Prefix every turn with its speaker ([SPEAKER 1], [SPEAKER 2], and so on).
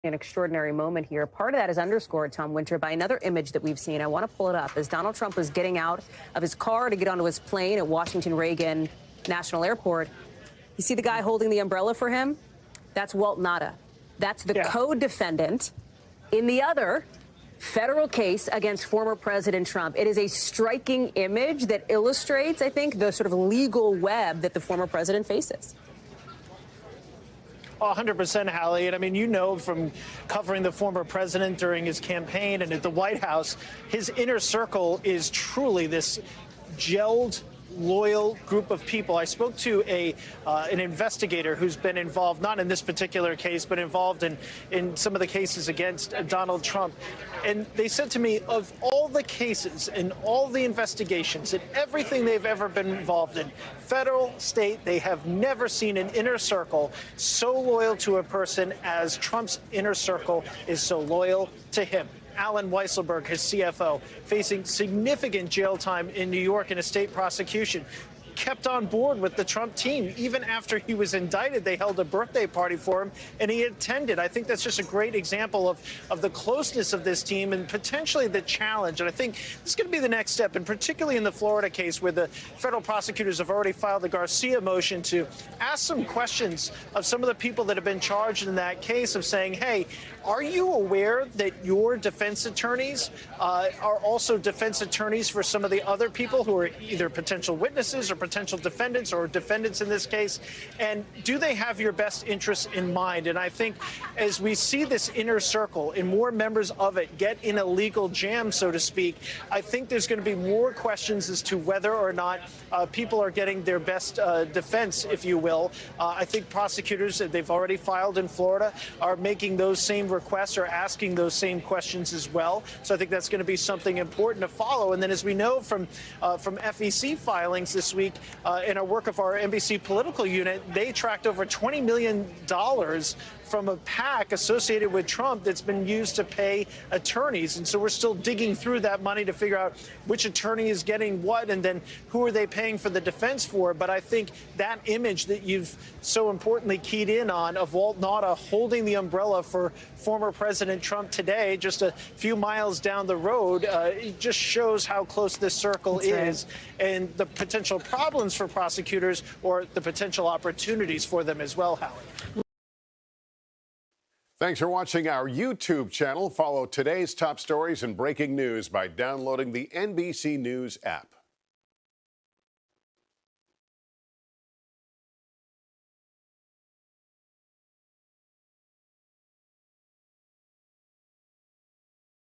[SPEAKER 1] An extraordinary moment here. Part of that is underscored, Tom Winter, by another image that we've seen. I want to pull it up. As Donald Trump was getting out of his car to get onto his plane at Washington Reagan National Airport, you see the guy holding the umbrella for him? That's Walt Nauta. That's the co-defendant in the other federal case against former President Trump. It is a striking image that illustrates, I think, the sort of legal web that the former president faces.
[SPEAKER 2] 100%, Hallie. And I mean, you know, from covering the former president during his campaign and at the White House, his inner circle is truly this gelled, loyal group of people. I spoke to an investigator who's been involved, not in this particular case, but involved in some of the cases against Donald Trump. And they said to me, of all the cases and all the investigations and everything they've ever been involved in, federal, state, they have never seen an inner circle so loyal to a person as Trump's inner circle is so loyal to him. Alan Weisselberg, his CFO, facing significant jail time in New York in a state prosecution, kept on board with the Trump team. Even after he was indicted, they held a birthday party for him, and he attended. I think that's just a great example of the closeness of this team and potentially the challenge. And I think this is going to be the next step, and particularly in the Florida case where the federal prosecutors have already filed the Garcia motion to ask some questions of some of the people that have been charged in that case of saying, hey, are you aware that your defense attorneys are also defense attorneys for some of the other people who are either potential witnesses or potential defendants or defendants in this case? And do they have your best interests in mind? And I think as we see this inner circle and more members of it get in a legal jam, so to speak, I think there's going to be more questions as to whether or not people are getting their best defense, if you will. I think prosecutors, they've already filed in Florida, are making those same requests or asking those same questions as well. So I think that's going to be something important to follow. And then as we know from FEC filings this week, in our work of our NBC political unit, they tracked over $20 million from a PAC associated with Trump that's been used to pay attorneys. And so we're still digging through that money to figure out which attorney is getting what and then who are they paying for the defense for. But I think that image that you've so importantly keyed in on of Walt Nauta holding the umbrella for former President Trump today, just a few miles down the road, it just shows how close this circle is and the potential problems for prosecutors or the potential opportunities for them as well, Howard.
[SPEAKER 3] Thanks for watching our YouTube channel. Follow today's top stories and breaking news by downloading the NBC News app.